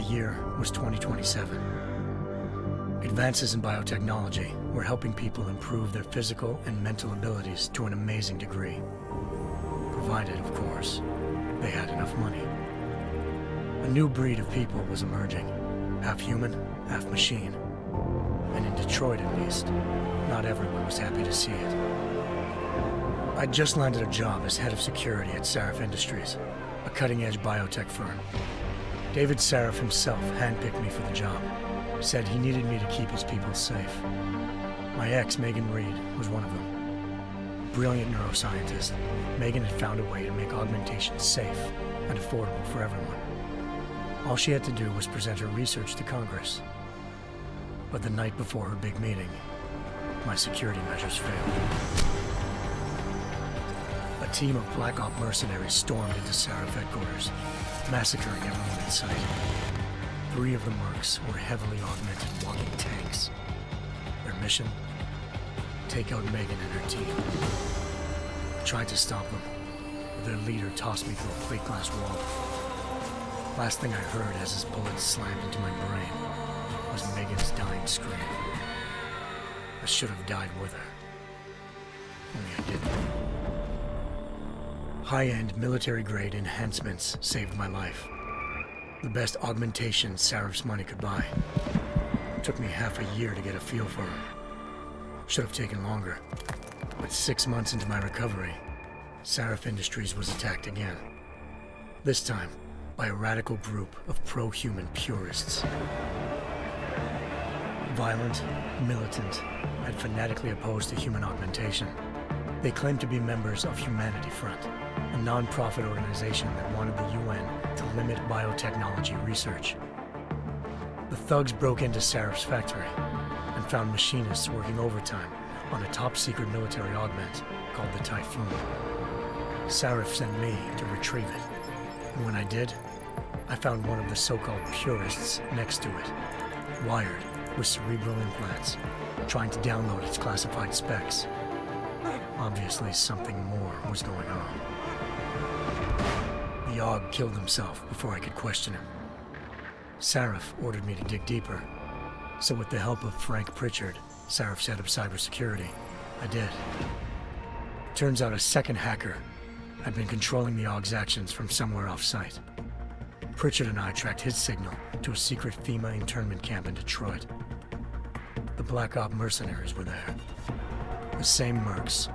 year was 2027. Advances in biotechnology were helping people improve their physical and mental abilities to an amazing degree. Provided, of course, they had enough money. A new breed of people was emerging, half human, half machine. And in Detroit, at least, not everyone was happy to see it. I'd just landed a job as head of security at Sarif Industries, a cutting-edge biotech firm. David Sarif himself handpicked me for the job, said he needed me to keep his people safe. My ex, Megan Reed, was one of them. Brilliant neuroscientist, Megan had found a way to make augmentation safe and affordable for everyone. All she had to do was present her research to Congress. But the night before her big meeting, my security measures failed. A team of Black Op mercenaries stormed into Sarif headquarters, massacring everyone in sight. 3 of the mercs were heavily augmented walking tanks. Their mission? Take out Megan and her team. I tried to stop them, but their leader tossed me through a plate glass wall. Last thing I heard as his bullets slammed into my brain was Megan's dying scream. I should have died with her. Only I didn't. High-end military-grade enhancements saved my life. The best augmentation Sarif's money could buy. It took me half a year to get a feel for her. Should have taken longer. But 6 months into my recovery, Sarif Industries was attacked again. This time, by a radical group of pro-human purists. Violent, militant, and fanatically opposed to human augmentation. They claimed to be members of Humanity Front, a non-profit organization that wanted the UN to limit biotechnology research. The thugs broke into Sarif's factory and found machinists working overtime on a top-secret military augment called the Typhoon. Sarif sent me to retrieve it, and when I did, I found one of the so-called purists next to it, wired with cerebral implants, trying to download its classified specs. Obviously, something more was going on. The AUG killed himself before I could question him. Sarif ordered me to dig deeper, so with the help of Frank Pritchard, Sarif's head of cybersecurity, I did. Turns out a second hacker had been controlling the AUG's actions from somewhere off-site. Pritchard and I tracked his signal to a secret FEMA internment camp in Detroit. The Black Op mercenaries were there. The same mercs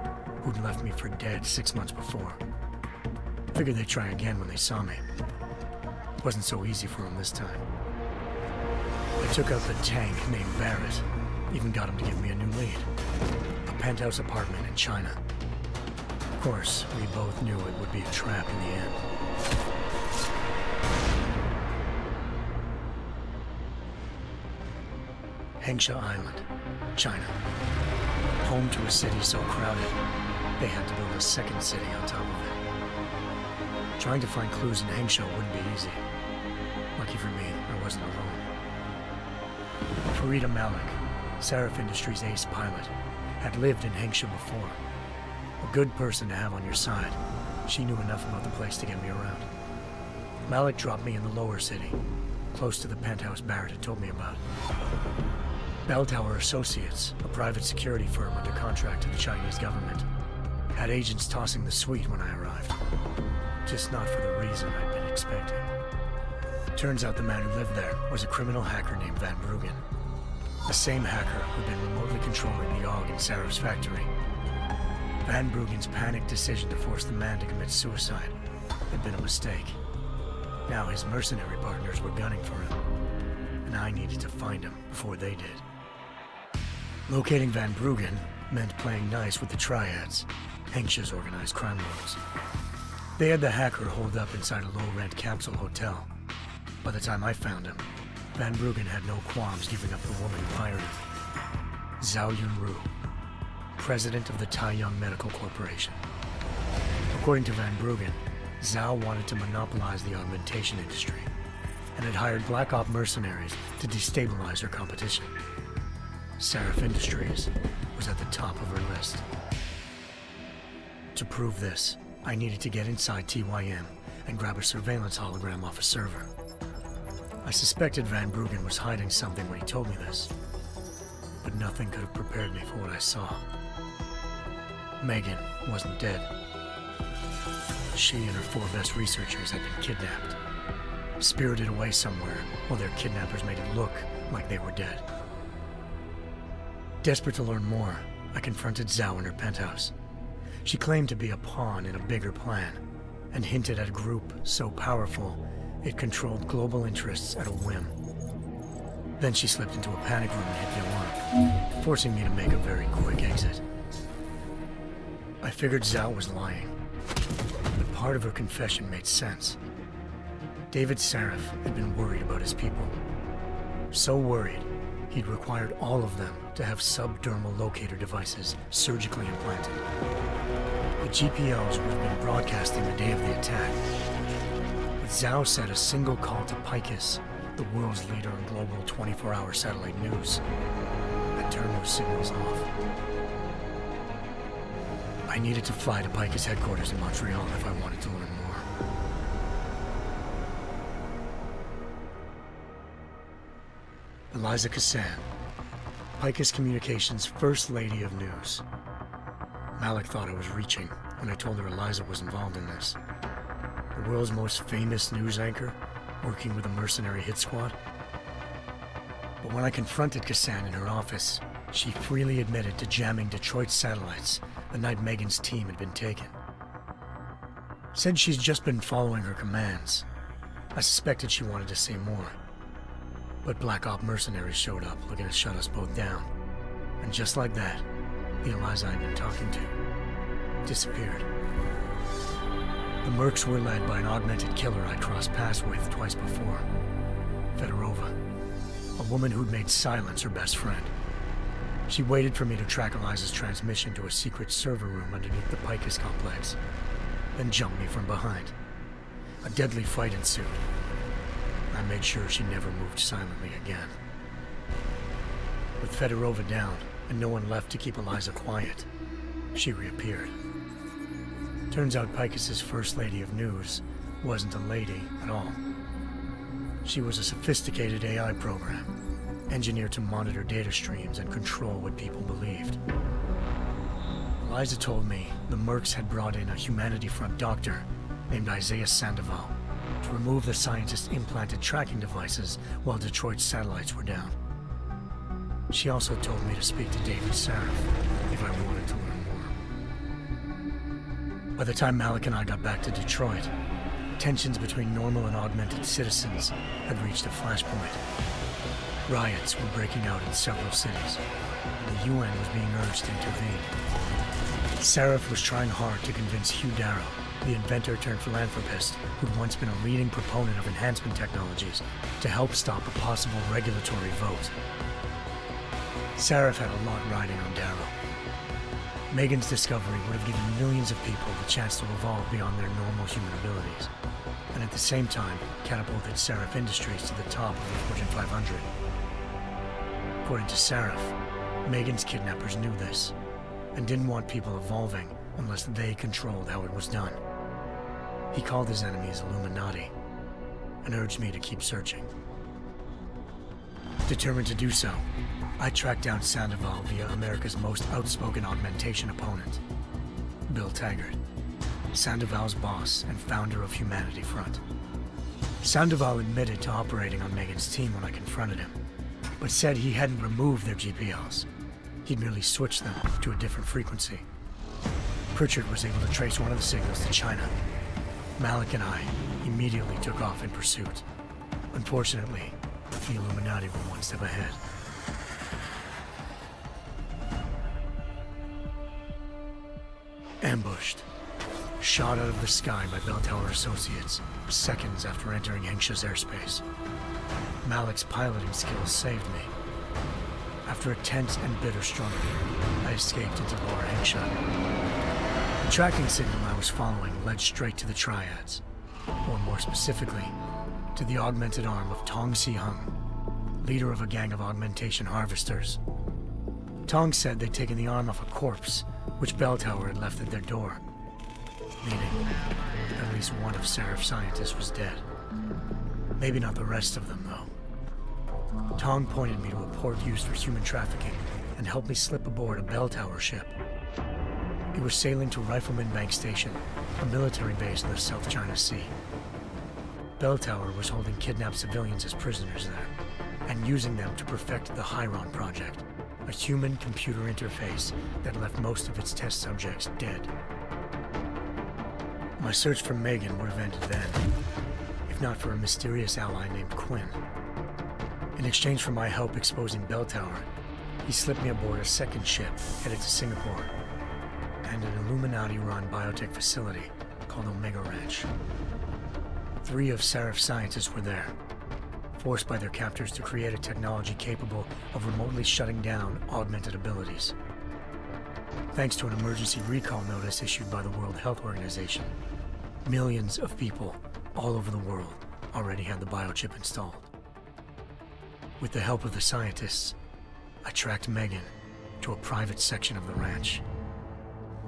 who'd left me for dead 6 months before. Figured they'd try again when they saw me. Wasn't so easy for them this time. I took out the tank named Barrett, even got him to give me a new lead. A penthouse apartment in China. Of course, we both knew it would be a trap in the end. Hengsha Island, China. Home to a city so crowded, they had to build a second city on top of it. Trying to find clues in Hengsha wouldn't be easy. Lucky for me, I wasn't alone. Farida Malik, Sarif Industries' ace pilot, had lived in Hengsha before. A good person to have on your side. She knew enough about the place to get me around. Malik dropped me in the lower city, close to the penthouse Barrett had told me about. Bell Tower Associates, a private security firm under contract to the Chinese government, had agents tossing the suite when I arrived. Just not for the reason I'd been expecting. Turns out the man who lived there was a criminal hacker named Van Bruggen. The same hacker who'd been remotely controlling the AUG in Sarif's factory. Van Bruggen's panicked decision to force the man to commit suicide had been a mistake. Now his mercenary partners were gunning for him, and I needed to find him before they did. Locating Van Bruggen meant playing nice with the Triads, Hengsha's organized crime lords. They had the hacker holed up inside a low-rent capsule hotel. By the time I found him, Van Bruggen had no qualms giving up the woman who hired him. Zhao Yunru, president of the Taiyang Medical Corporation. According to Van Bruggen, Zhao wanted to monopolize the augmentation industry and had hired Black Op mercenaries to destabilize her competition. Sarif Industries was at the top of her list. To prove this, I needed to get inside TYM and grab a surveillance hologram off a server. I suspected Van Bruggen was hiding something when he told me this, but nothing could have prepared me for what I saw. Megan wasn't dead. She and her 4 best researchers had been kidnapped, spirited away somewhere while their kidnappers made it look like they were dead. Desperate to learn more, I confronted Zhao in her penthouse. She claimed to be a pawn in a bigger plan, and hinted at a group so powerful it controlled global interests at a whim. Then she slipped into a panic room and hit the alarm, forcing me to make a very quick exit. I figured Zhao was lying, but part of her confession made sense. David Sarif had been worried about his people. So worried, he'd required all of them to have subdermal locator devices surgically implanted. The GPLs would have been broadcasting the day of the attack. But Zhao said a single call to Picus, the world's leader in global 24-hour satellite news, had turned those signals off. I needed to fly to Picus headquarters in Montreal if I wanted to learn more. Eliza Cassan, Picus Communications' First Lady of News. Malik thought I was reaching when I told her Eliza was involved in this. The world's most famous news anchor, working with a mercenary hit squad. But when I confronted Cassan in her office, she freely admitted to jamming Detroit's satellites the night Megan's team had been taken. Said she's just been following her commands. I suspected she wanted to say more. But Black Op mercenaries showed up looking to shut us both down. And just like that, the Eliza I'd been talking to disappeared. The Mercs were led by an augmented killer I crossed paths with twice before, Fedorova, a woman who'd made silence her best friend. She waited for me to track Eliza's transmission to a secret server room underneath the Picus complex, then jumped me from behind. A deadly fight ensued. I made sure she never moved silently again. With Fedorova down, and no one left to keep Eliza quiet, she reappeared. Turns out Picus's First Lady of News wasn't a lady at all. She was a sophisticated AI program, engineered to monitor data streams and control what people believed. Eliza told me the Mercs had brought in a Humanity Front doctor named Isaiah Sandoval to remove the scientist's implanted tracking devices while Detroit's satellites were down. She also told me to speak to David Sarif if I wanted to learn more. By the time Malik and I got back to Detroit, tensions between normal and augmented citizens had reached a flashpoint. Riots were breaking out in several cities, and the UN was being urged to intervene. Sarif was trying hard to convince Hugh Darrow, the inventor turned philanthropist who'd once been a leading proponent of enhancement technologies, to help stop a possible regulatory vote. Sarif had a lot riding on Darrow. Megan's discovery would have given millions of people the chance to evolve beyond their normal human abilities, and at the same time catapulted Sarif Industries to the top of the Fortune 500. According to Sarif, Megan's kidnappers knew this, and didn't want people evolving unless they controlled how it was done. He called his enemies Illuminati, and urged me to keep searching. Determined to do so, I tracked down Sandoval via America's most outspoken augmentation opponent, Bill Taggart, Sandoval's boss and founder of Humanity Front. Sandoval admitted to operating on Megan's team when I confronted him, but said he hadn't removed their GPLs. He'd merely switched them to a different frequency. Pritchard was able to trace one of the signals to China. Malik and I immediately took off in pursuit. Unfortunately, the Illuminati were one step ahead. Ambushed. Shot out of the sky by Bell Tower Associates, seconds after entering Hengsha's airspace. Malik's piloting skills saved me. After a tense and bitter struggle, I escaped into Lower Hengsha. The tracking signal I was following led straight to the Triads, or more specifically, to the augmented arm of Tong Si-hung, leader of a gang of augmentation harvesters. Tong said they'd taken the arm off a corpse, which Bell Tower had left at their door, meaning at least one of Sarif's scientists was dead. Maybe not the rest of them, though. Tong pointed me to a port used for human trafficking and helped me slip aboard a bell tower ship. It was sailing to Rifleman Bank Station, a military base in the South China Sea. Bell Tower was holding kidnapped civilians as prisoners there, and using them to perfect the Hyron Project, a human-computer interface that left most of its test subjects dead. My search for Megan would have ended then, if not for a mysterious ally named Quinn. In exchange for my help exposing Bell Tower, he slipped me aboard a second ship headed to Singapore, and an Illuminati-run biotech facility called Omega Ranch. 3 of Seraph's scientists were there, forced by their captors to create a technology capable of remotely shutting down augmented abilities. Thanks to an emergency recall notice issued by the World Health Organization, millions of people all over the world already had the biochip installed. With the help of the scientists, I tracked Megan to a private section of the ranch.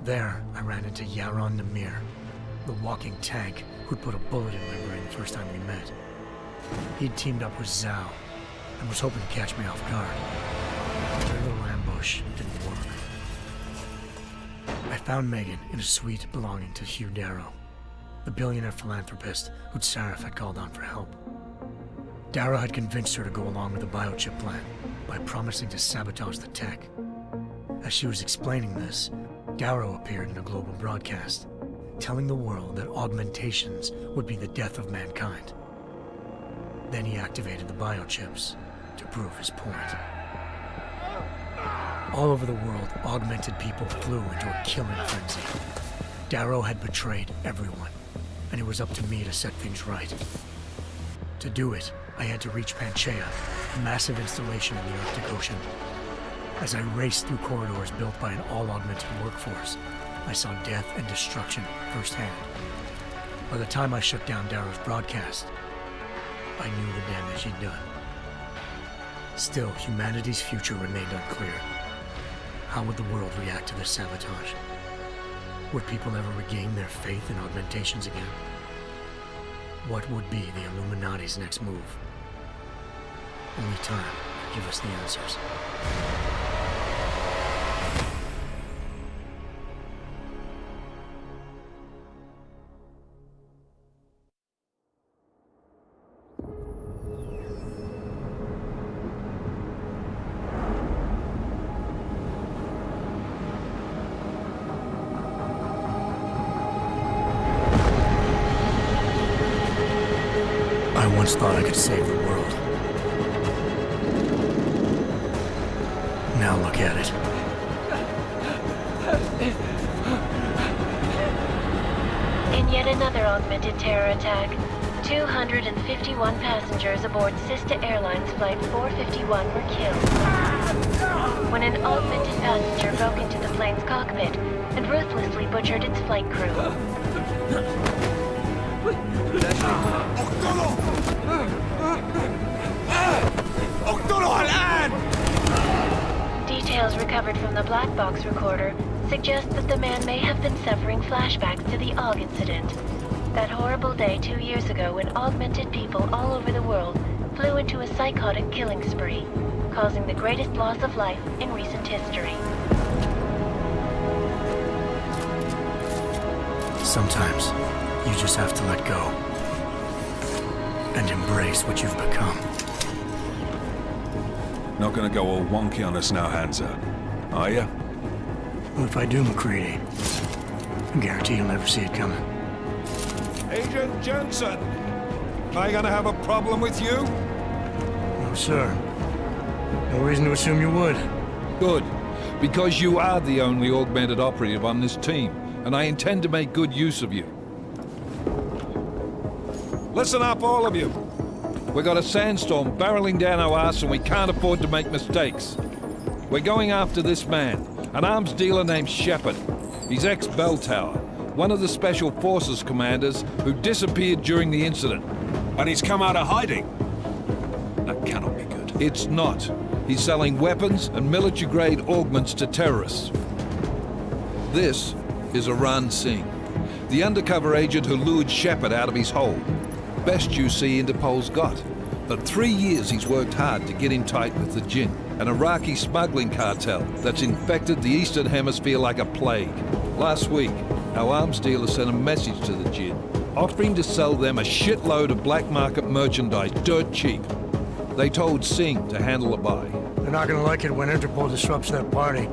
There, I ran into Yaron Namir, the walking tank who'd put a bullet in my brain the first time we met. He'd teamed up with Zhao and was hoping to catch me off guard. Their little ambush didn't work. I found Megan in a suite belonging to Hugh Darrow, the billionaire philanthropist who'd Seraph had called on for help. Darrow had convinced her to go along with the biochip plan by promising to sabotage the tech. As she was explaining this, Darrow appeared in a global broadcast, telling the world that augmentations would be the death of mankind. Then he activated the biochips to prove his point. All over the world, augmented people flew into a killing frenzy. Darrow had betrayed everyone, and it was up to me to set things right. To do it, I had to reach Panchaea, a massive installation in the Arctic Ocean. As I raced through corridors built by an all-augmented workforce, I saw death and destruction firsthand. By the time I shut down Darrow's broadcast, I knew the damage he'd done. Still, humanity's future remained unclear. How would the world react to this sabotage? Would people ever regain their faith in augmentations again? What would be the Illuminati's next move? Only time could give us the answers. I once thought I could save the world. Now look at it. In yet another augmented terror attack, 251 passengers aboard Sister Airlines Flight 451 were killed when an augmented passenger broke into the plane's cockpit and ruthlessly butchered its flight crew. Details recovered from the black box recorder suggest that the man may have been suffering flashbacks to the AUG incident. That horrible day 2 years ago when augmented people all over the world flew into a psychotic killing spree, causing the greatest loss of life in recent history. Sometimes, you just have to let go and embrace what you've become. Not gonna go all wonky on us now, Hansa, are ya? Well, if I do, McCready, I guarantee you'll never see it coming. Agent Jensen! Am I gonna have a problem with you? No, sir. No reason to assume you would. Good, because you are the only augmented operative on this team, and I intend to make good use of you. Listen up, all of you. We got a sandstorm barreling down our arse and we can't afford to make mistakes. We're going after this man, an arms dealer named Shepard. He's ex-Bell Tower, one of the Special Forces commanders who disappeared during the incident. And he's come out of hiding. That cannot be good. It's not. He's selling weapons and military-grade augments to terrorists. This is Aran Singh, the undercover agent who lured Shepard out of his hole. Best you see Interpol's got. For 3 years he's worked hard to get in tight with the Jinn, an Iraqi smuggling cartel that's infected the Eastern Hemisphere like a plague. Last week, our arms dealer sent a message to the Jinn, offering to sell them a shitload of black market merchandise dirt cheap. They told Singh to handle the buy. They're not gonna like it when Interpol disrupts their party.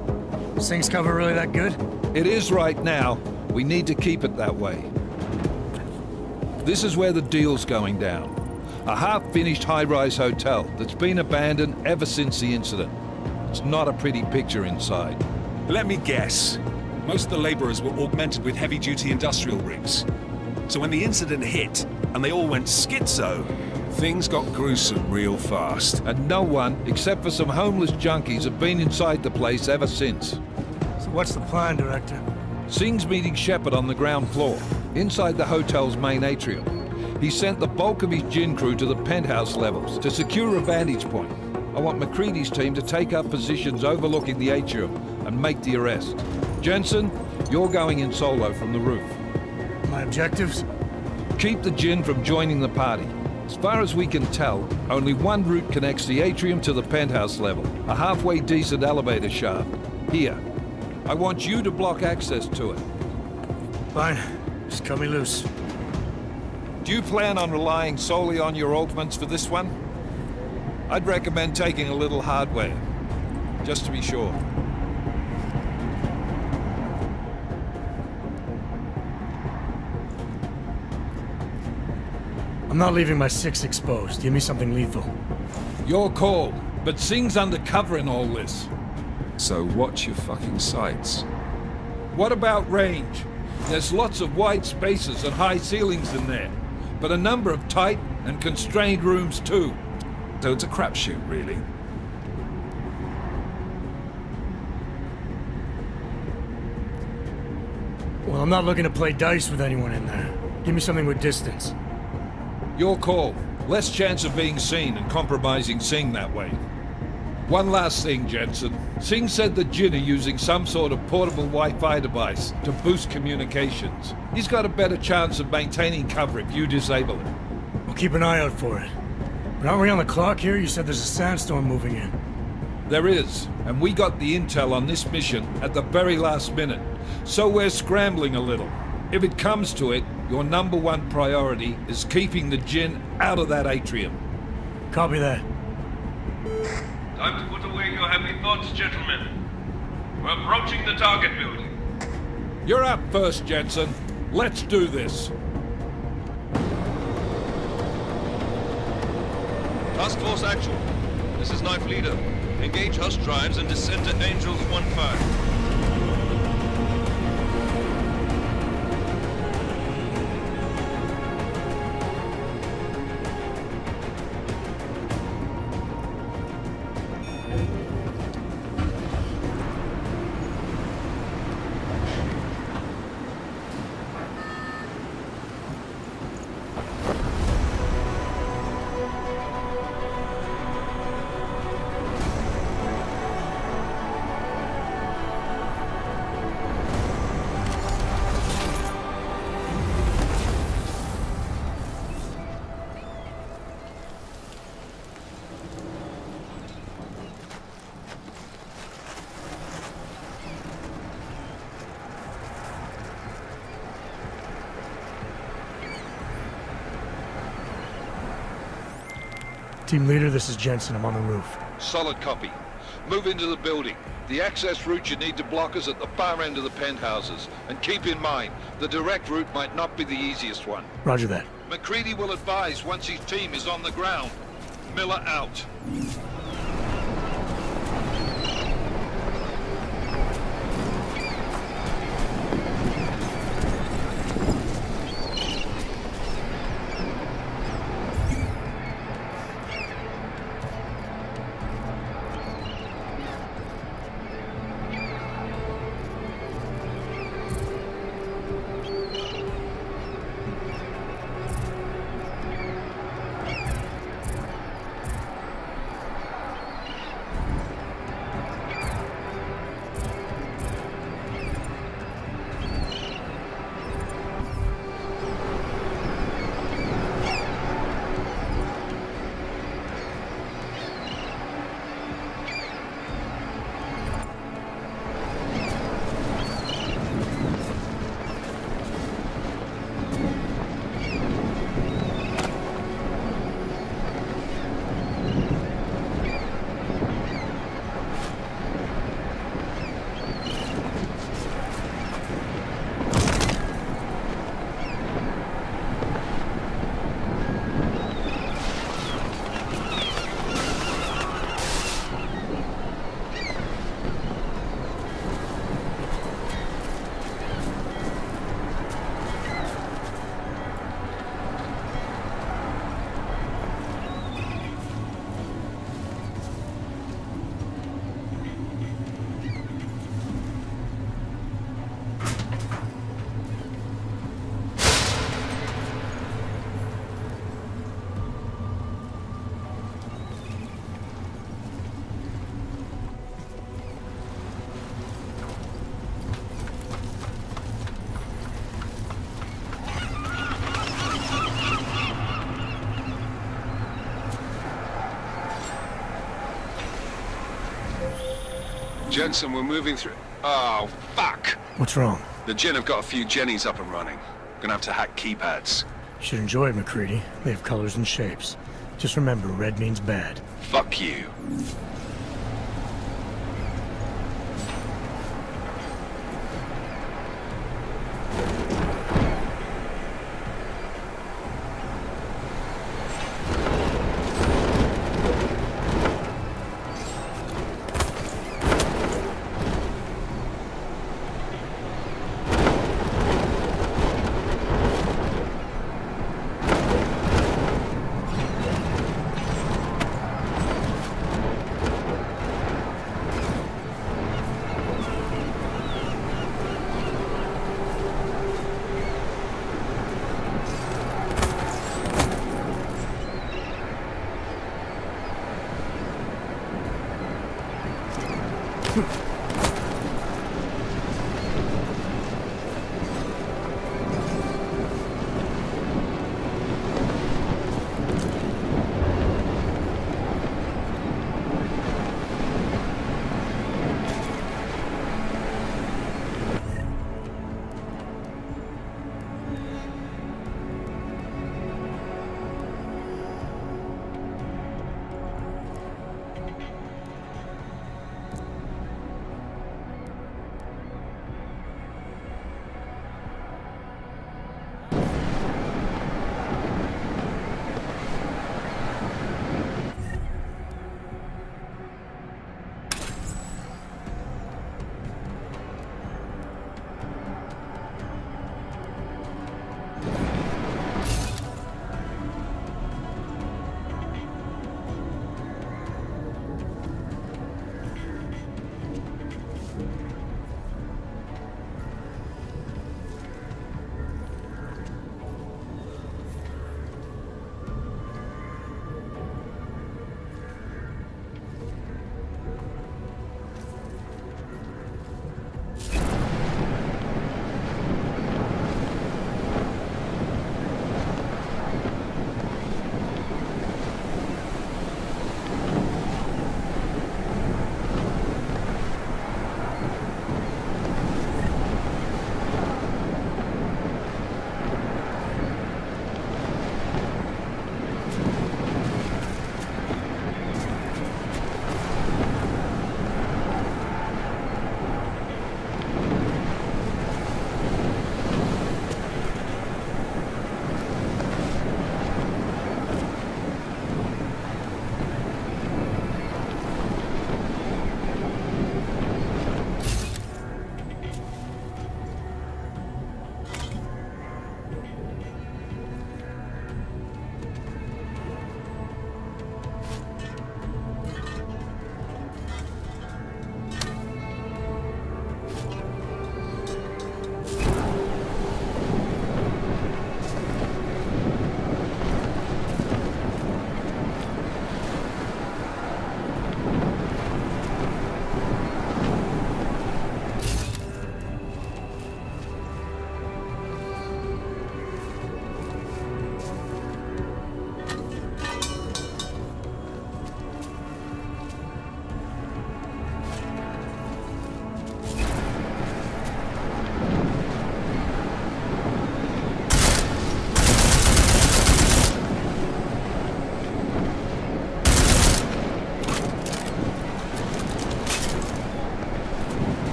Sing's cover really that good? It is right now. We need to keep it that way. This is where the deal's going down. A half-finished high-rise hotel that's been abandoned ever since the incident. It's not a pretty picture inside. Let me guess. Most of the laborers were augmented with heavy-duty industrial rigs. So when the incident hit, and they all went schizo, things got gruesome real fast. And no one, except for some homeless junkies, have been inside the place ever since. So what's the plan, Director? Singh's meeting Shepard on the ground floor, inside the hotel's main atrium. He sent the bulk of his Jinn crew to the penthouse levels to secure a vantage point. I want McCready's team to take up positions overlooking the atrium and make the arrest. Jensen, you're going in solo from the roof. My objectives? Keep the Jinn from joining the party. As far as we can tell, only one route connects the atrium to the penthouse level, a halfway decent elevator shaft. Here. I want you to block access to it. Fine. Just cut me loose. Do you plan on relying solely on your augments for this one? I'd recommend taking a little hardware, just to be sure. I'm not leaving my 6 exposed. Give me something lethal. Your call, but Singh's undercover in all this. So watch your fucking sights. What about range? There's lots of wide spaces and high ceilings in there, but a number of tight and constrained rooms too. So it's a crapshoot, really. Well, I'm not looking to play dice with anyone in there. Give me something with distance. Your call. Less chance of being seen and compromising Singh that way. One last thing, Jensen. Singh said the Jinn are using some sort of portable Wi-Fi device to boost communications. He's got a better chance of maintaining cover if you disable it. We'll keep an eye out for it. But aren't we on the clock here? You said there's a sandstorm moving in. There is, and we got the intel on this mission at the very last minute, so we're scrambling a little. If it comes to it, your #1 priority is keeping the Jinn out of that atrium. Copy that. Time to put away your heavy thoughts, gentlemen. We're approaching the target building. You're up first, Jensen. Let's do this. Task Force Actual. This is Knife Leader. Engage Hush drives and descend to Angels 1-5. Team leader, this is Jensen. I'm on the roof. Solid copy. Move into the building. The access route you need to block is at the far end of the penthouses. And keep in mind, the direct route might not be the easiest one. Roger that. McCready will advise once his team is on the ground. Miller out. Jensen, we're moving through... Oh, fuck! What's wrong? The Gen have got a few Jennies up and running. Gonna have to hack keypads. You should enjoy it, McCready. They have colors and shapes. Just remember, red means bad. Fuck you.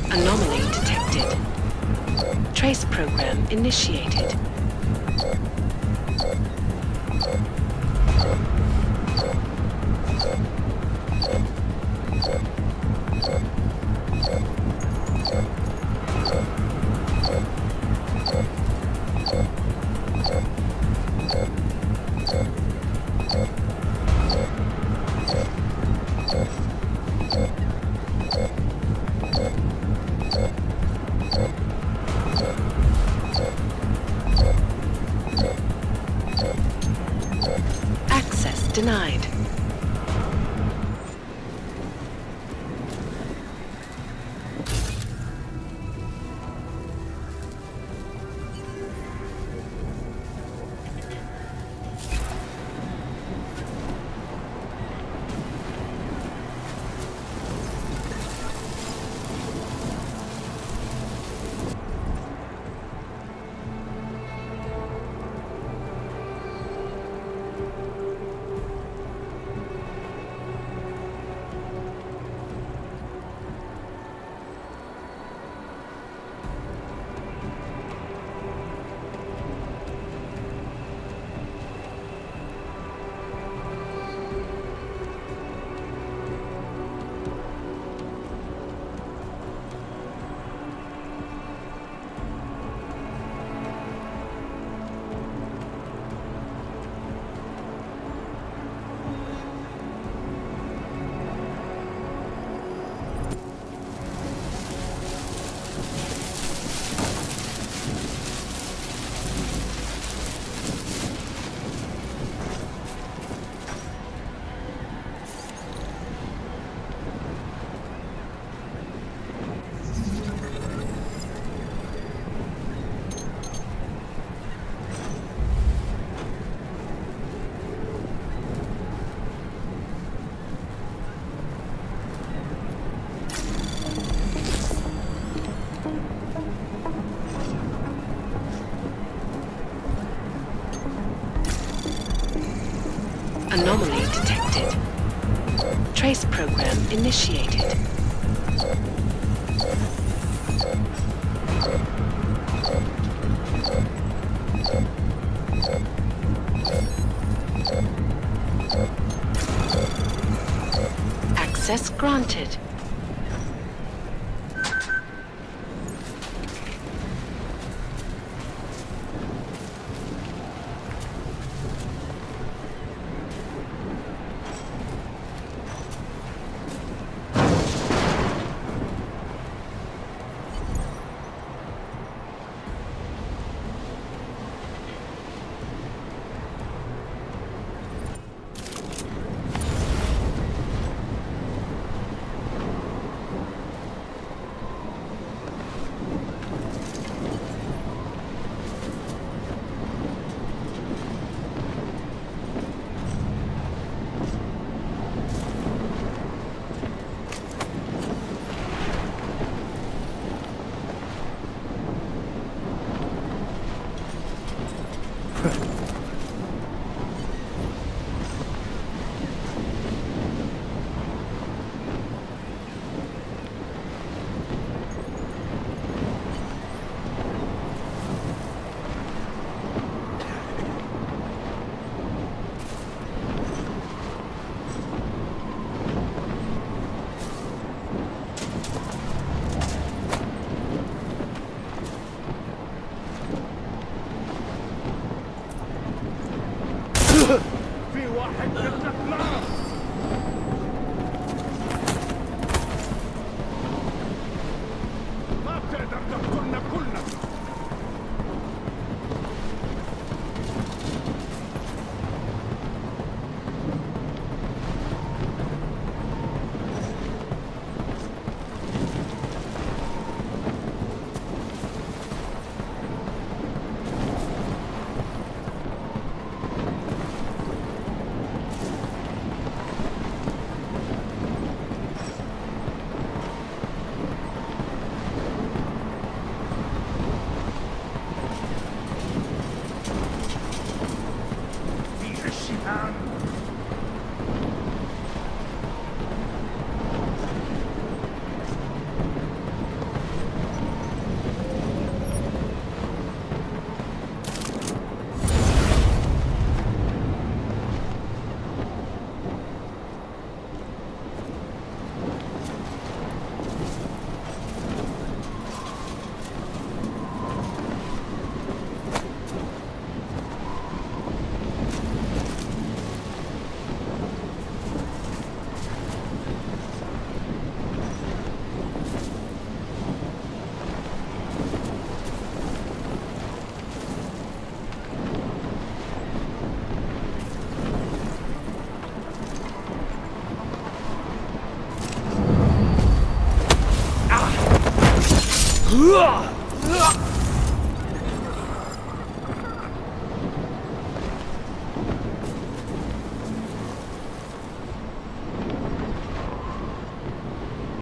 Anomaly detected. Trace program initiated. Access denied. Anomaly detected. Trace program initiated. Access granted. Ugh!